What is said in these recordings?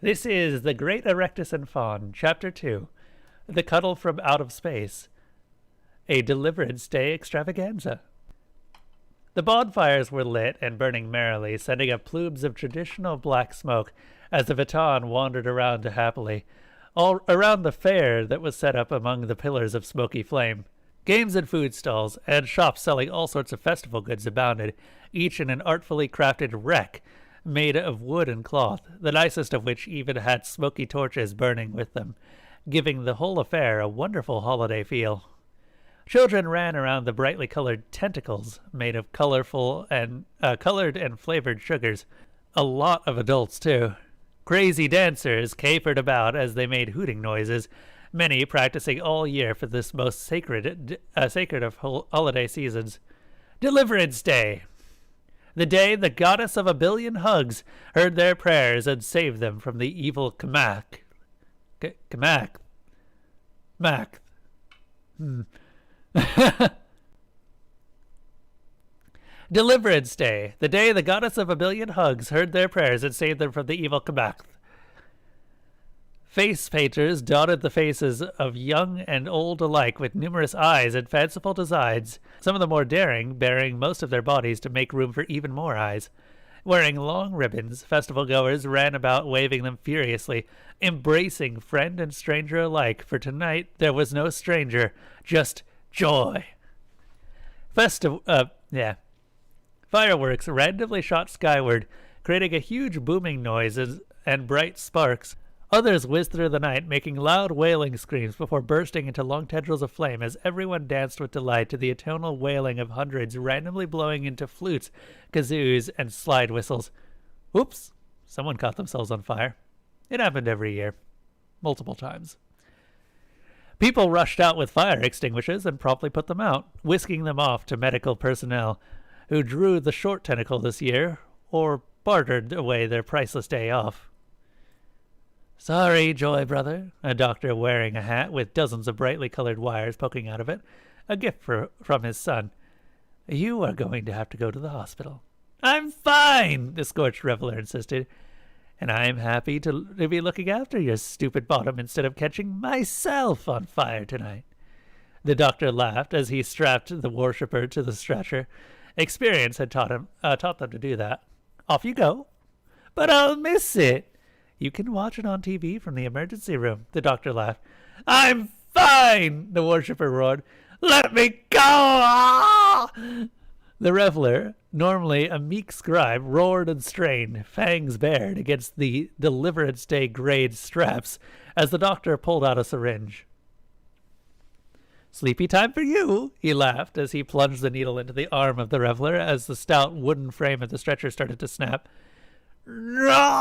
This is The Great Erectus and Faun, Chapter 2, The Cuddle from Out of Space, a Deliverance Day extravaganza. The bonfires were lit and burning merrily, sending up plumes of traditional black smoke as the Faun wandered around happily, all around the fair that was set up among the pillars of smoky flame. Games and food stalls, and shops selling all sorts of festival goods abounded, each in an artfully crafted wreck made of wood and cloth, the nicest of which even had smoky torches burning with them, giving the whole affair a wonderful holiday feel. Children ran around the brightly colored tentacles made of colored and flavored sugars. A lot of adults, too. Crazy dancers capered about as they made hooting noises, many practicing all year for this most sacred of holiday seasons. Deliverance Day! The day the goddess of a billion hugs heard their prayers and saved them from the evil Kamak. Deliverance Day, the day the goddess of a billion hugs heard their prayers and saved them from the evil Kamak. Face painters dotted the faces of young and old alike with numerous eyes and fanciful designs, some of the more daring baring most of their bodies to make room for even more eyes. Wearing long ribbons, festival-goers ran about waving them furiously, embracing friend and stranger alike, for tonight there was no stranger, just joy. Fireworks randomly shot skyward, creating a huge booming noise and bright sparks. Others whizzed through the night, making loud wailing screams before bursting into long tendrils of flame as everyone danced with delight to the atonal wailing of hundreds randomly blowing into flutes, kazoos, and slide whistles. Oops! Someone caught themselves on fire. It happened every year. Multiple times. People rushed out with fire extinguishers and promptly put them out, whisking them off to medical personnel, who drew the short tentacle this year, or bartered away their priceless day off. Sorry, Joy Brother, a doctor wearing a hat with dozens of brightly colored wires poking out of it, a gift from his son. You are going to have to go to the hospital. I'm fine, the scorched reveler insisted, and I'm happy to be looking after your stupid bottom instead of catching myself on fire tonight. The doctor laughed as he strapped the worshipper to the stretcher. Experience had taught them to do that. Off you go. But I'll miss it. You can watch it on TV from the emergency room, the doctor laughed. I'm fine, the worshipper roared. Let me go! Ah! The reveler, normally a meek scribe, roared and strained, fangs bared against the Deliverance Day grade straps as the doctor pulled out a syringe. Sleepy time for you, he laughed as he plunged the needle into the arm of the reveler as the stout wooden frame of the stretcher started to snap. No!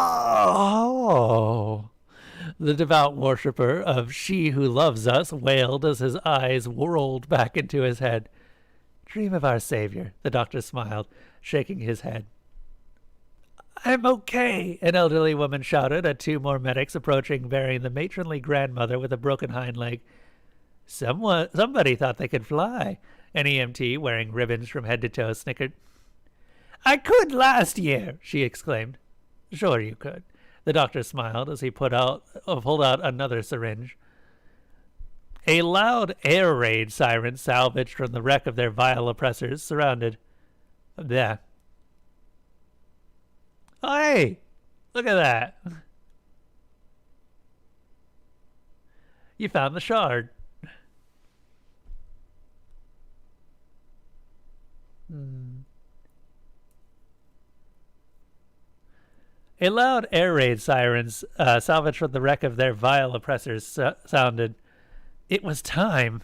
The devout worshipper of She Who Loves Us wailed as his eyes rolled back into his head. Dream of our Savior, the doctor smiled, shaking his head. I'm okay, an elderly woman shouted at two more medics approaching, bearing the matronly grandmother with a broken hind leg. Somebody thought they could fly, an EMT wearing ribbons from head to toe snickered. I could last year, she exclaimed. Sure you could. The doctor smiled as he pulled out another syringe. A loud air raid siren salvaged from the wreck of their vile oppressors surrounded. There. Oh, hey! Look at that. You found the shard. A loud air raid sirens salvaged from the wreck of their vile oppressors sounded. It was time.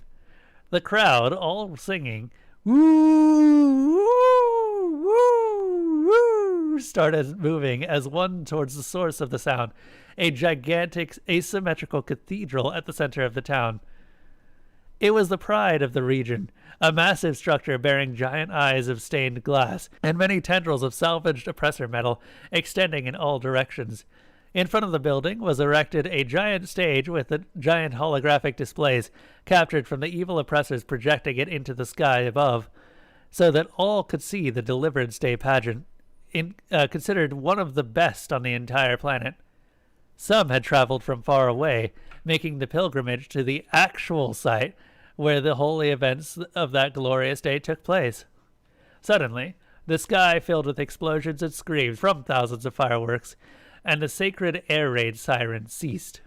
The crowd, all singing, woo, woo, woo, woo, started moving as one towards the source of the sound, a gigantic asymmetrical cathedral at the center of the town. It was the pride of the region, a massive structure bearing giant eyes of stained glass and many tendrils of salvaged oppressor metal extending in all directions. In front of the building was erected a giant stage with giant holographic displays captured from the evil oppressors projecting it into the sky above, so that all could see the Deliverance Day pageant, considered one of the best on the entire planet. Some had traveled from far away, making the pilgrimage to the actual site where the holy events of that glorious day took place. Suddenly, the sky filled with explosions and screams from thousands of fireworks, and the sacred air raid siren ceased.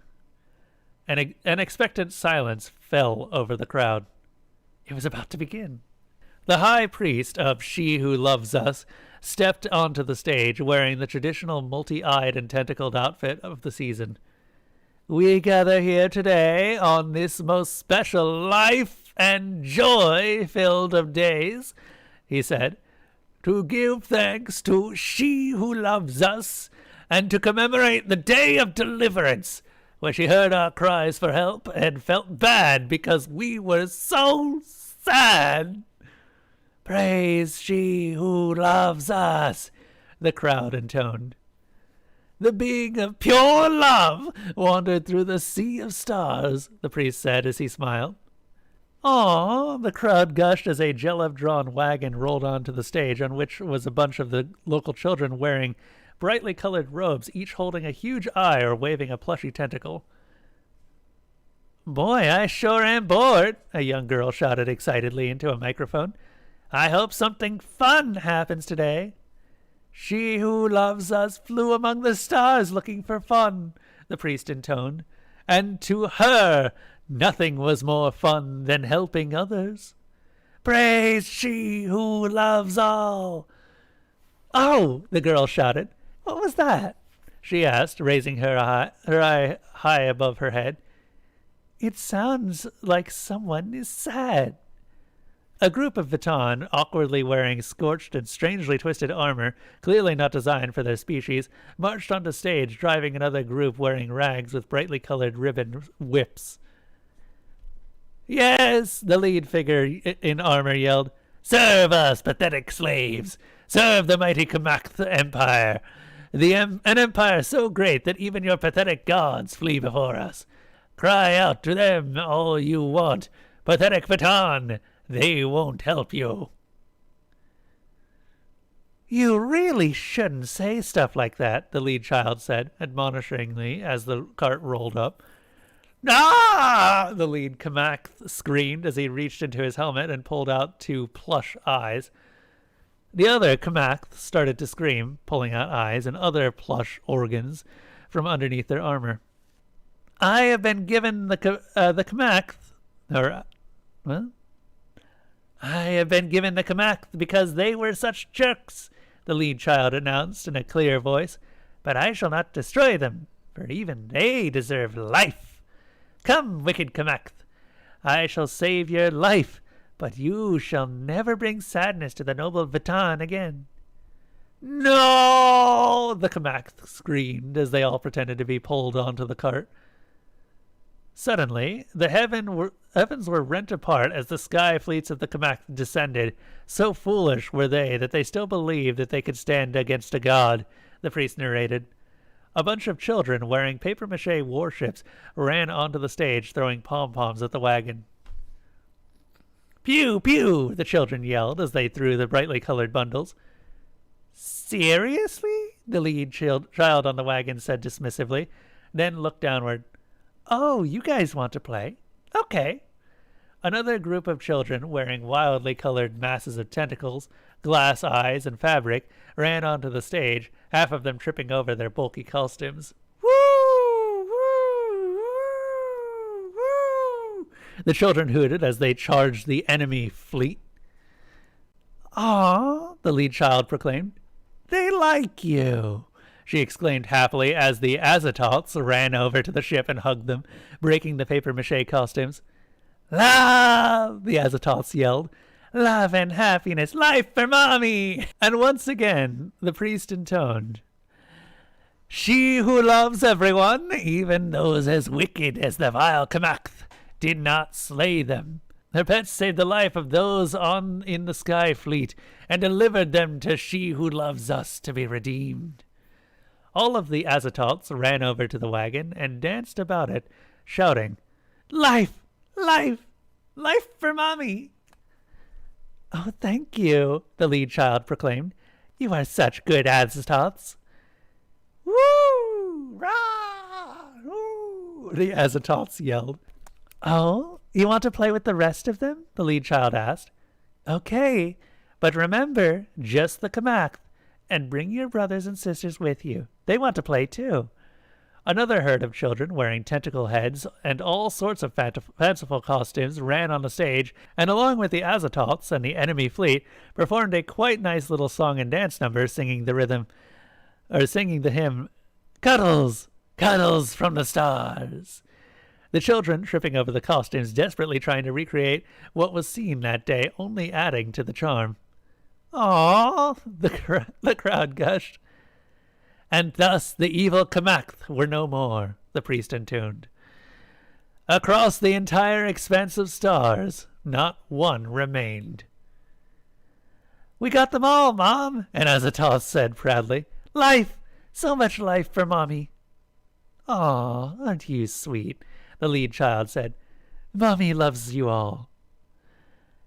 An expectant silence fell over the crowd. It was about to begin. The high priest of She Who Loves Us stepped onto the stage wearing the traditional multi-eyed and tentacled outfit of the season. "We gather here today on this most special life and joy-filled of days," he said, "to give thanks to She Who Loves Us and to commemorate the day of deliverance, where she heard our cries for help and felt bad because we were so sad. Praise She Who Loves Us," the crowd intoned. "The being of pure love wandered through the sea of stars," the priest said as he smiled. "Aw," the crowd gushed as a Jelev-drawn wagon rolled onto the stage, on which was a bunch of the local children wearing brightly colored robes, each holding a huge eye or waving a plushy tentacle. "Boy, I sure am bored," a young girl shouted excitedly into a microphone. "I hope something fun happens today." "She who loves us flew among the stars looking for fun," the priest intoned, "and to her nothing was more fun than helping others. Praise She Who Loves All." "Oh!" the girl shouted. "What was that?" she asked, raising her eye high above her head. "It sounds like someone is sad." A group of Vitan, awkwardly wearing scorched and strangely twisted armor, clearly not designed for their species, marched onto stage, driving another group wearing rags with brightly colored ribbon whips. "Yes," the lead figure in armor yelled. "Serve us, pathetic slaves! Serve the mighty Kamakth Empire! An empire so great that even your pathetic gods flee before us. Cry out to them all you want. Pathetic Vitan! They won't help you." "You really shouldn't say stuff like that," the lead child said, admonishingly, as the cart rolled up. "Ah!" the lead Kamakth screamed as he reached into his helmet and pulled out 2 plush eyes. The other Kamakth started to scream, pulling out eyes and other plush organs from underneath their armor. "I have been given the Kamakth, I have been given the Kamakth because they were such jerks," the lead child announced in a clear voice. "But I shall not destroy them, for even they deserve life. Come, wicked Kamakth, I shall save your life, but you shall never bring sadness to the noble Vitan again." "No!" the Kamakth screamed as they all pretended to be pulled onto the cart. Suddenly, the heavens were rent apart as the sky fleets of the Kamakth descended. So foolish were they that they still believed that they could stand against a god, the priest narrated. A bunch of children wearing papier-mâché warships ran onto the stage, throwing pom-poms at the wagon. "Pew, pew!" the children yelled as they threw the brightly colored bundles. "Seriously?" the lead child on the wagon said dismissively, then looked downward. "Oh, you guys want to play? Okay." Another group of children, wearing wildly colored masses of tentacles, glass eyes, and fabric, ran onto the stage, half of them tripping over their bulky costumes. "Woo! Woo! Woo! Woo!" the children hooted as they charged the enemy fleet. "Aw," the lead child proclaimed. "They like you," she exclaimed happily as the Azatoths ran over to the ship and hugged them, breaking the papier-mâché costumes. "Love!" the Azatoths yelled. "Love and happiness! Life for Mommy!" And once again the priest intoned, "She who loves everyone, even those as wicked as the vile Kamakth, did not slay them. Her pets saved the life of those in the sky fleet and delivered them to She Who Loves Us to be redeemed." All of the Azatoths ran over to the wagon and danced about it, shouting, "Life! Life! Life for Mommy!" "Oh, thank you," the lead child proclaimed. "You are such good Azatoths." "Woo! Rah! the Azatoths yelled. Oh, you want to play with the rest of them? The lead child asked. Okay, but remember, just the Kamath, and bring your brothers and sisters with you. They want to play too. Another herd of children wearing tentacle heads and all sorts of fanciful costumes ran on the stage, and along with the Azatoths and the enemy fleet, performed a quite nice little song and dance number, singing the hymn, Cuddles, Cuddles from the Stars. The children, tripping over the costumes, desperately trying to recreate what was seen that day, only adding to the charm. Aww, the crowd gushed. And thus the evil Kamath were no more, the priest intoned. Across the entire expanse of stars, not one remained. We got them all, Mom, an Azatoth said proudly. Life! So much life for Mommy. Aw, aren't you sweet? The lead child said. Mommy loves you all.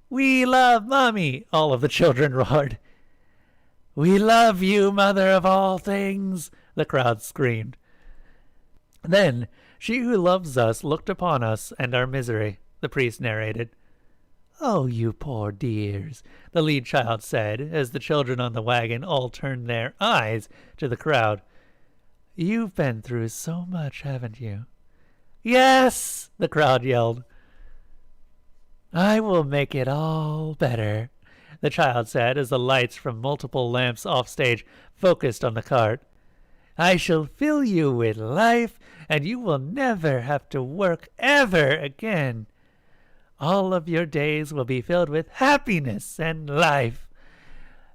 We love Mommy, all of the children roared. We love you, Mother of all things, the crowd screamed. Then she who loves us looked upon us and our misery, the priest narrated. Oh, you poor dears, the lead child said, as the children on the wagon all turned their eyes to the crowd. You've been through so much, haven't you? Yes, the crowd yelled. I will make it all better, the child said as the lights from multiple lamps offstage focused on the cart. I shall fill you with life, and you will never have to work ever again. All of your days will be filled with happiness and life.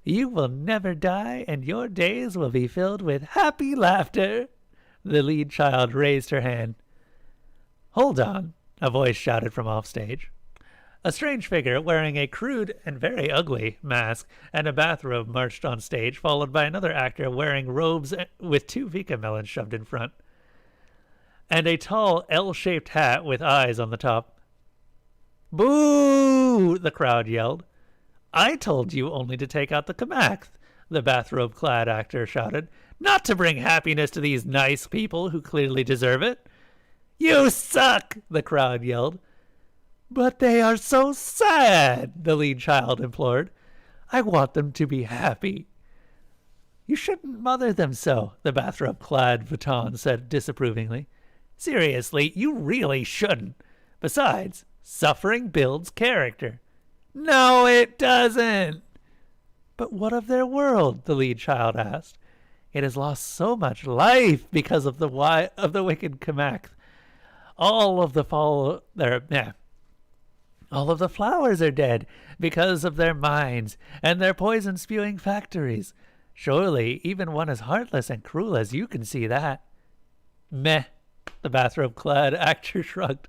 You will never die, and your days will be filled with happy laughter. The lead child raised her hand. Hold on, a voice shouted from offstage. A strange figure wearing a crude and very ugly mask and a bathrobe marched on stage, followed by another actor wearing robes with 2 Vika melons shoved in front, and a tall L-shaped hat with eyes on the top. Boo! The crowd yelled. I told you only to take out the Kamath, the bathrobe-clad actor shouted, not to bring happiness to these nice people who clearly deserve it. You suck! The crowd yelled. But they are so sad, the lead child implored. I want them to be happy. You shouldn't mother them so, the bathrobe-clad Faun said disapprovingly. Seriously, you really shouldn't. Besides, suffering builds character. No, it doesn't. But what of their world? The lead child asked. It has lost so much life because of the wicked Kamath. All of the flowers are dead because of their mines and their poison-spewing factories. Surely, even one as heartless and cruel as you can see that. Meh, the bathrobe-clad actor shrugged.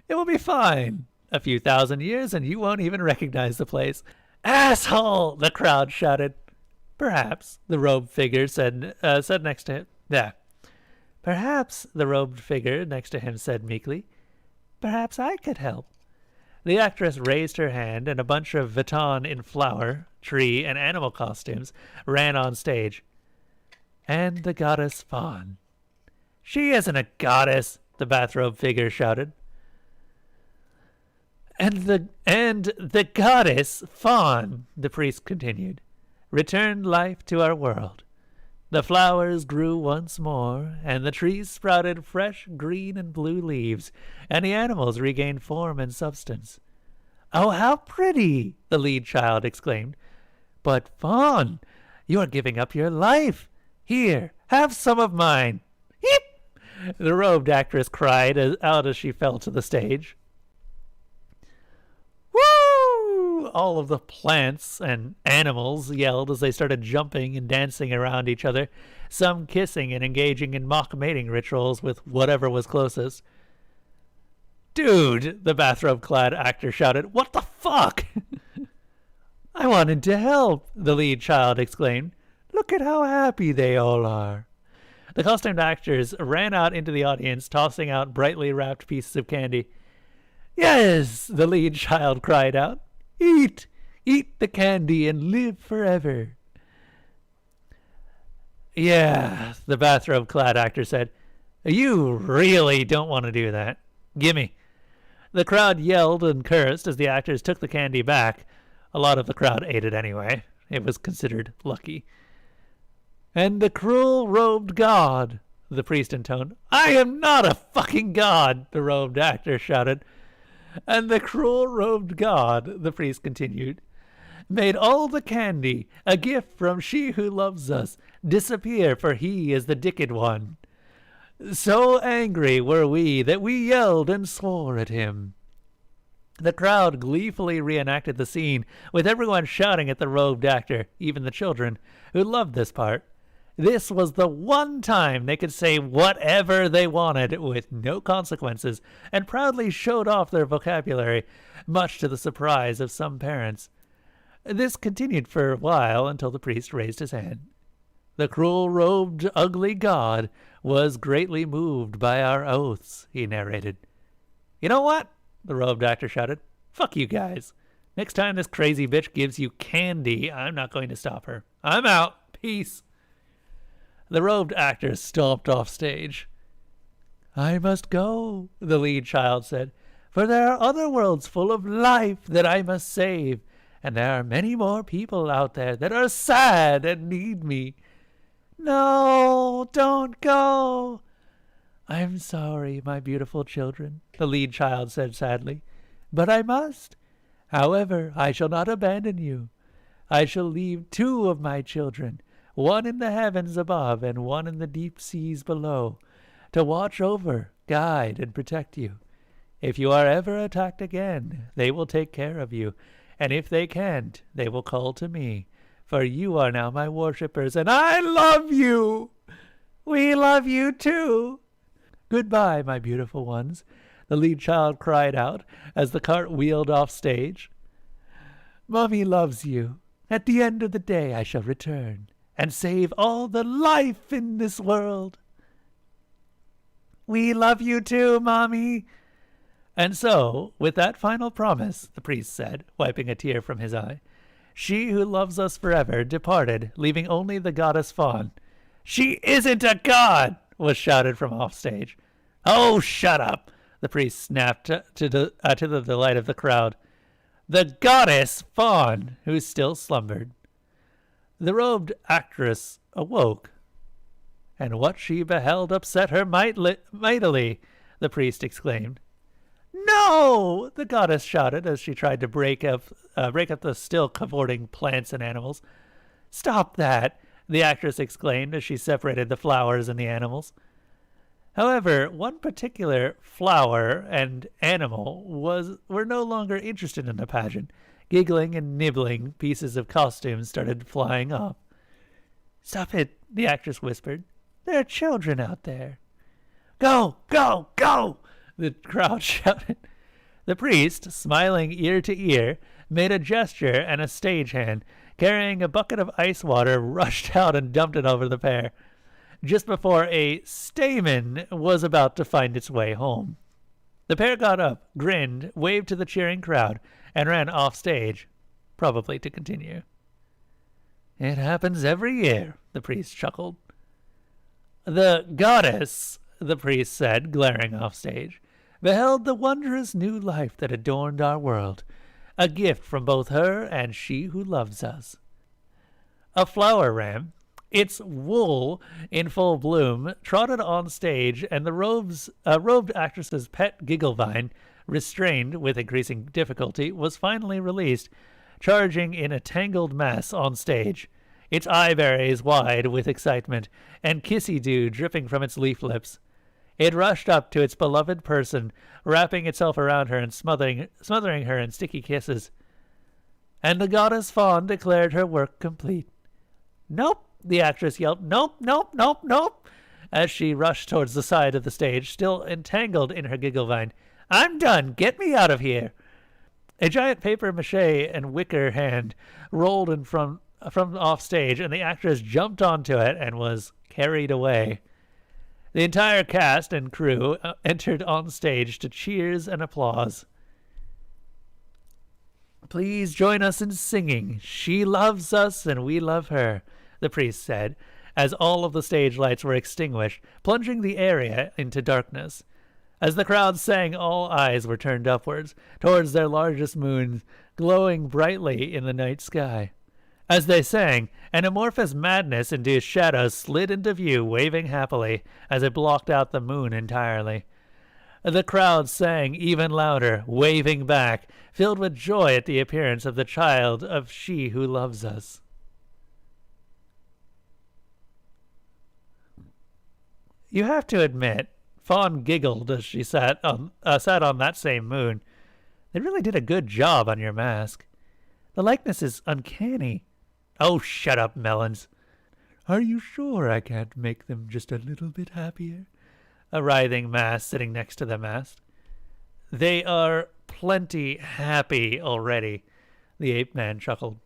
It will be fine. A few thousand years and you won't even recognize the place. Asshole! The crowd shouted. Perhaps, the robed figure said next to him. Yeah. Perhaps, the robed figure next to him said meekly. Perhaps I could help. The actress raised her hand, and a bunch of Vuitton in flower, tree, and animal costumes ran on stage. And the goddess Faun. She isn't a goddess, the bathrobe figure shouted. And the goddess Faun, the priest continued, returned life to our world. The flowers grew once more, and the trees sprouted fresh green and blue leaves, and the animals regained form and substance. Oh, how pretty! The lead child exclaimed. But, Faun, you are giving up your life. Here, have some of mine. Heep! The robed actress cried out as she fell to the stage. Woo! All of the plants and animals yelled as they started jumping and dancing around each other, some kissing and engaging in mock mating rituals with whatever was closest. Dude, the bathrobe-clad actor shouted, what the fuck? I wanted to help, the lead child exclaimed. Look at how happy they all are. The costumed actors ran out into the audience, tossing out brightly wrapped pieces of candy. Yes, the lead child cried out. Eat the candy and live forever. Yeah, the bathrobe-clad actor said. You really don't want to do that. Gimme. The crowd yelled and cursed as the actors took the candy back. A lot of the crowd ate it anyway. It was considered lucky. And the cruel robed god, the priest intoned. I am not a fucking god, the robed actor shouted. And the cruel robed god, the priest continued, made all the candy, a gift from she who loves us, disappear, for he is the dicked one. So angry were we that we yelled and swore at him. The crowd gleefully reenacted the scene, with everyone shouting at the robed actor, even the children, who loved this part. This was the one time they could say whatever they wanted with no consequences, and proudly showed off their vocabulary, much to the surprise of some parents. This continued for a while until the priest raised his hand. The cruel-robed, ugly god was greatly moved by our oaths, he narrated. You know what? The robed actor shouted. Fuck you guys. Next time this crazy bitch gives you candy, I'm not going to stop her. I'm out. Peace. The robed actor stomped off stage. I must go, the lead child said, for there are other worlds full of life that I must save, and there are many more people out there that are sad and need me. No, don't go. I'm sorry, my beautiful children, the lead child said sadly, but I must. However, I shall not abandon you. I shall leave 2 of my children, one in the heavens above and one in the deep seas below, to watch over, guide, and protect you. If you are ever attacked again, they will take care of you, and if they can't, they will call to me, for you are now my worshippers, and I love you. We love you too. Goodbye, my beautiful ones, the lead child cried out as the cart wheeled off stage. Mommy loves you. At the end of the day I shall return and save all the life in this world. We love you too, Mommy. And so, with that final promise, the priest said, wiping a tear from his eye, she who loves us forever departed, leaving only the goddess Faun. She isn't a god, was shouted from off stage. Oh, shut up, the priest snapped to the delight of the crowd. The goddess Faun, who still slumbered. The robed actress awoke, and what she beheld upset her mightily, the priest exclaimed. No! The goddess shouted as she tried to break up the still cavorting plants and animals. Stop that! The actress exclaimed as she separated the flowers and the animals. However, one particular flower and animal were no longer interested in the pageant. Giggling and nibbling, pieces of costumes started flying off. Stop it, the actress whispered. There are children out there. Go, go, go! The crowd shouted. The priest, smiling ear to ear, made a gesture, and a stagehand, carrying a bucket of ice water, rushed out and dumped it over the pair, just before a stamen was about to find its way home. The pair got up, grinned, waved to the cheering crowd, and ran off stage, probably to continue. It happens every year, the priest chuckled. The goddess, the priest said, glaring off stage, beheld the wondrous new life that adorned our world, a gift from both her and she who loves us. A flower ram, its wool in full bloom, trotted on stage, and the robed actress's pet gigglevine, restrained with increasing difficulty, was finally released, charging in a tangled mass on stage, its eyeberries wide with excitement, and kissy-dew dripping from its leaf lips. It rushed up to its beloved person, wrapping itself around her and smothering her in sticky kisses. And the goddess Faun declared her work complete. Nope, the actress yelled, nope, nope, nope, nope, as she rushed towards the side of the stage, still entangled in her gigglevine. I'm done. Get me out of here. A giant papier-mâché and wicker hand rolled in from off stage, and the actress jumped onto it and was carried away. The entire cast and crew entered on stage to cheers and applause. Please join us in singing. She loves us and we love her, the priest said, as all of the stage lights were extinguished, plunging the area into darkness. As the crowd sang, all eyes were turned upwards, towards their largest moon, glowing brightly in the night sky. As they sang, an amorphous madness-induced shadow slid into view, waving happily, as it blocked out the moon entirely. The crowd sang even louder, waving back, filled with joy at the appearance of the child of She Who Loves Us. You have to admit, Faun giggled as she sat on that same moon. They really did a good job on your mask. The likeness is uncanny. Oh, shut up, Melons. Are you sure I can't make them just a little bit happier? A writhing mass sitting next to them asked. They are plenty happy already, the ape-man chuckled.